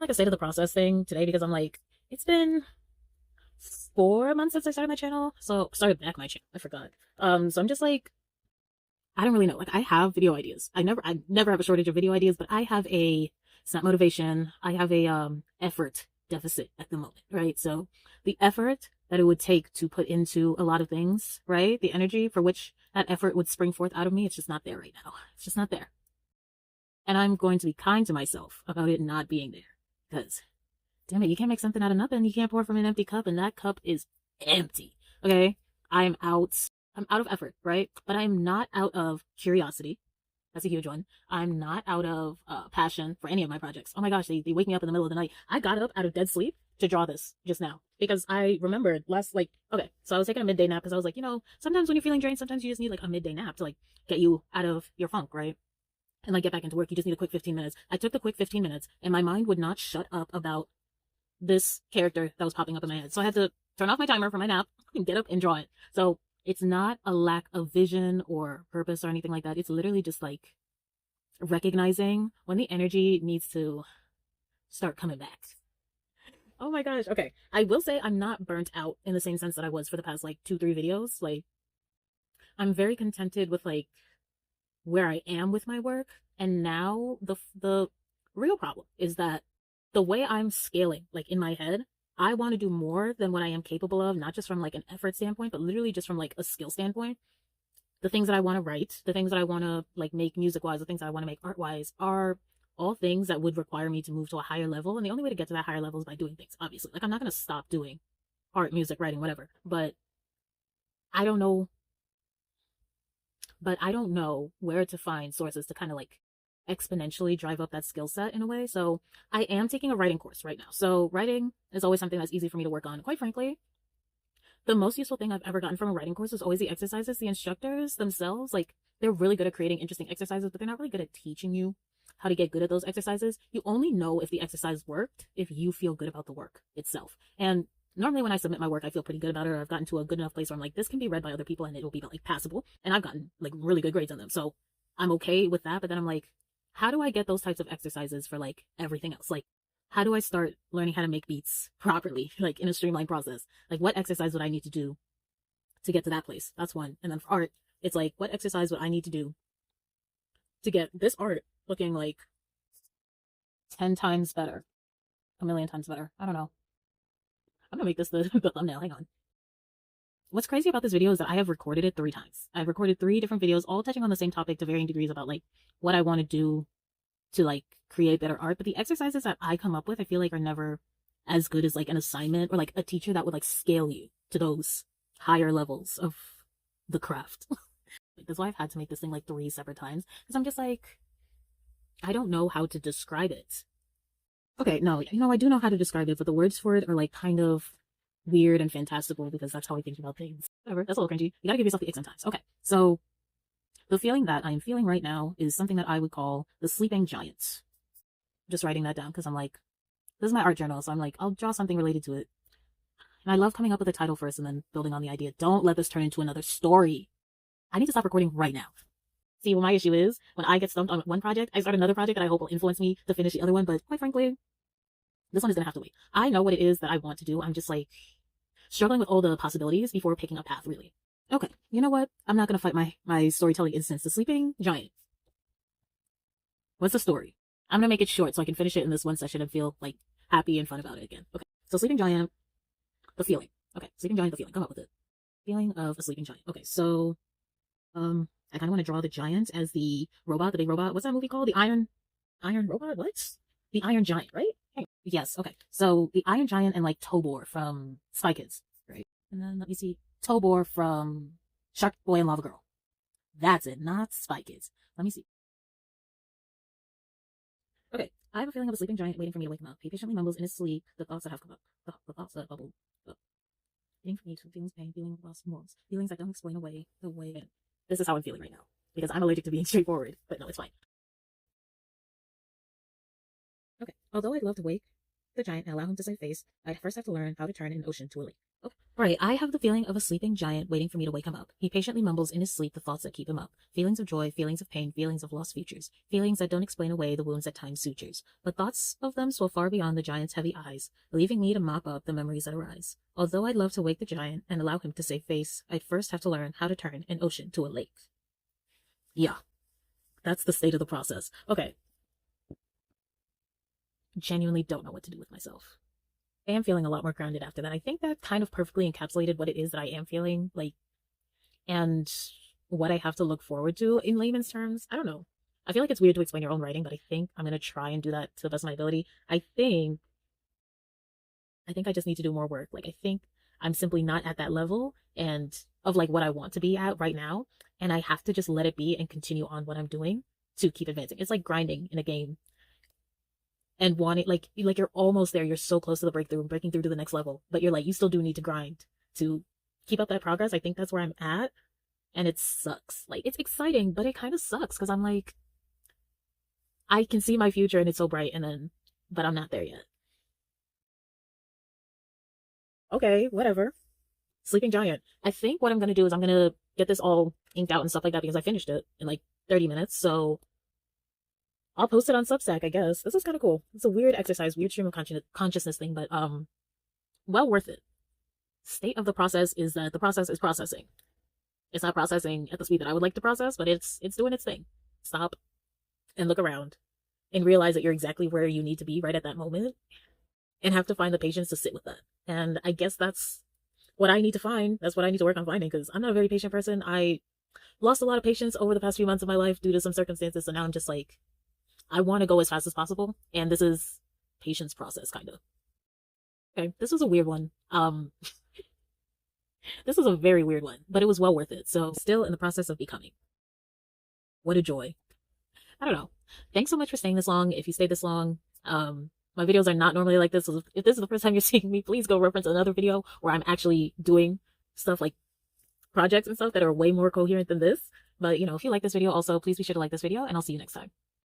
like a state of the process thing today because I'm like, it's been 4 months since I started my channel. So started back my channel. I forgot. So I'm just like, I don't really know. Like I have video ideas. I never have a shortage of video ideas, but I have a, it's not motivation. I have a effort deficit at the moment, right? So the effort that it would take to put into a lot of things, right? The energy for which that effort would spring forth out of me, it's just not there right now. It's just not there. And I'm going to be kind to myself about it not being there. Because damn it, you can't make something out of nothing. You can't pour from an empty cup, and that cup is empty. Okay? I'm out. I'm out of effort, right? But I'm not out of curiosity. That's a huge one. I'm not out of passion for any of my projects. Oh my gosh, they wake me up in the middle of the night. I got up out of dead sleep to draw this just now because I remembered last, like, okay, so I was taking a midday nap because I was like, sometimes when you're feeling drained, sometimes you just need like a midday nap to like get you out of your funk, right? And like get back into work. You just need a quick 15 minutes. I took the quick 15 minutes and my mind would not shut up about this character that was popping up in my head. So I had to turn off my timer for my nap and get up and draw it. So it's not a lack of vision or purpose or anything like that. It's literally just like recognizing when the energy needs to start coming back. Oh my gosh. Okay. I will say I'm not burnt out in the same sense that I was for the past like 2, 3 videos. Like I'm very contented with like where I am with my work. And now the real problem is that the way I'm scaling, like in my head, I want to do more than what I am capable of, not just from like an effort standpoint, but literally just from like a skill standpoint. The things that I want to write, the things that I want to like make music wise, the things that I want to make art wise are all things that would require me to move to a higher level. And the only way to get to that higher level is by doing things, obviously. Like I'm not going to stop doing art, music, writing, whatever. I don't know but I don't know where to find sources to kind of like exponentially drive up that skill set in a way. So I am taking a writing course right now. So writing is always something that's easy for me to work on. Quite frankly, the most useful thing I've ever gotten from a writing course is always the exercises. The instructors themselves, like they're really good at creating interesting exercises, but they're not really good at teaching you how to get good at those exercises. You only know if the exercise worked if you feel good about the work itself. And normally when I submit my work, I feel pretty good about it, or I've gotten to a good enough place where I'm like, this can be read by other people and it'll be like passable. And I've gotten like really good grades on them. So I'm okay with that. But then I'm like, how do I get those types of exercises for like everything else? Like, how do I start learning how to make beats properly, like in a streamlined process? Like, what exercise would I need to do to get to that place? That's one. And then for art, it's like, what exercise would I need to do to get this art looking like 10 times better, a million times better? I don't know. I'm gonna make this the thumbnail. Hang on. What's crazy about this video is that I have recorded it 3 times. I've recorded 3 different videos, all touching on the same topic to varying degrees about like what I want to do to like create better art. But the exercises that I come up with, I feel like are never as good as like an assignment or like a teacher that would like scale you to those higher levels of the craft. Like, that's why I've had to make this thing like 3 separate times because I'm just like, I don't know how to describe it. Okay, no, I do know how to describe it, but the words for it are like kind of weird and fantastical because that's how I think about things. Whatever, that's a little cringy. You gotta give yourself the ick sometimes. Okay, so the feeling that I'm feeling right now is something that I would call the sleeping giant. Just writing that down because I'm like, this is my art journal, so I'm like, I'll draw something related to it. And I love coming up with a title first and then building on the idea. Don't let this turn into another story. I need to stop recording right now. See, what my issue is, when I get stumped on one project, I start another project that I hope will influence me to finish the other one, but quite frankly, this one is gonna have to wait. I know what it is that I want to do. I'm just like struggling with all the possibilities before picking a path, really. Okay, you know what? I'm not gonna fight my storytelling instance. The sleeping giant. What's the story? I'm gonna make it short so I can finish it in this one session and feel like happy and fun about it again. Okay, so sleeping giant, the feeling. Okay, sleeping giant, the feeling. Come up with it. Feeling of a sleeping giant. Okay, so I kind of want to draw the giant as the robot, the big robot. What's that movie called? The Iron Robot? What? The Iron Giant, right? Yes, okay. So the Iron Giant and like Tobor from Spy Kids, right? And then let me see. Tobor from Shark Boy and Lava Girl. That's it, not Spy Kids. Let me see. Okay, I have a feeling of a sleeping giant waiting for me to wake him up. He patiently mumbles in his sleep the thoughts that have come up. The thoughts that bubble up. Waiting for me to feelings pain, feeling lost morals, feelings that don't explain away the way. This is how I'm feeling right now. Because I'm allergic to being straightforward. But no, it's fine. Okay, although I'd love to wake the giant and allow him to save face, I'd first have to learn how to turn an ocean to a lake. Oh, right, I have the feeling of a sleeping giant waiting for me to wake him up. He patiently mumbles in his sleep the thoughts that keep him up. Feelings of joy, feelings of pain, feelings of lost futures. Feelings that don't explain away the wounds that time sutures. But thoughts of them swell far beyond the giant's heavy eyes, leaving me to mop up the memories that arise. Although I'd love to wake the giant and allow him to save face, I'd first have to learn how to turn an ocean to a lake. Yeah, that's the state of the process. Okay, genuinely don't know what to do with myself. I am feeling a lot more grounded after that. I think that kind of perfectly encapsulated what it is that I am feeling like and what I have to look forward to in layman's terms. I don't know. I feel like it's weird to explain your own writing, but I think I'm gonna try and do that to the best of my ability. I think I just need to do more work. Like I think I'm simply not at that level and of like what I want to be at right now. And I have to just let it be and continue on what I'm doing to keep advancing. It's like grinding in a game and wanting like you're almost there. You're so close to the breakthrough and breaking through to the next level, but you're like you still do need to grind to keep up that progress. I think that's where I'm at, and it sucks. Like it's exciting, but it kind of sucks because I'm like I can see my future and it's so bright, and then but I'm not there yet. Okay, whatever. Sleeping Giant. I think what I'm gonna do is I'm gonna get this all inked out and stuff like that because I finished it in like 30 minutes. So I'll post it on Substack, I guess. This is kind of cool. It's a weird exercise, weird stream of consciousness thing, but well worth it. State of the process is that the process is processing. It's not processing at the speed that I would like to process, but it's doing its thing. Stop and look around and realize that you're exactly where you need to be right at that moment and have to find the patience to sit with that. And I guess that's what I need to find. That's what I need to work on finding because I'm not a very patient person. I lost a lot of patience over the past few months of my life due to some circumstances. So now I'm just like, I want to go as fast as possible. And this is patience process kind of. Okay, this was a weird one. This was a very weird one, but it was well worth it. So still in the process of becoming. What a joy. I don't know. Thanks so much for staying this long. If you stayed this long, my videos are not normally like this. So if this is the first time you're seeing me, please go reference another video where I'm actually doing stuff like projects and stuff that are way more coherent than this. But you know, if you like this video also, please be sure to like this video and I'll see you next time.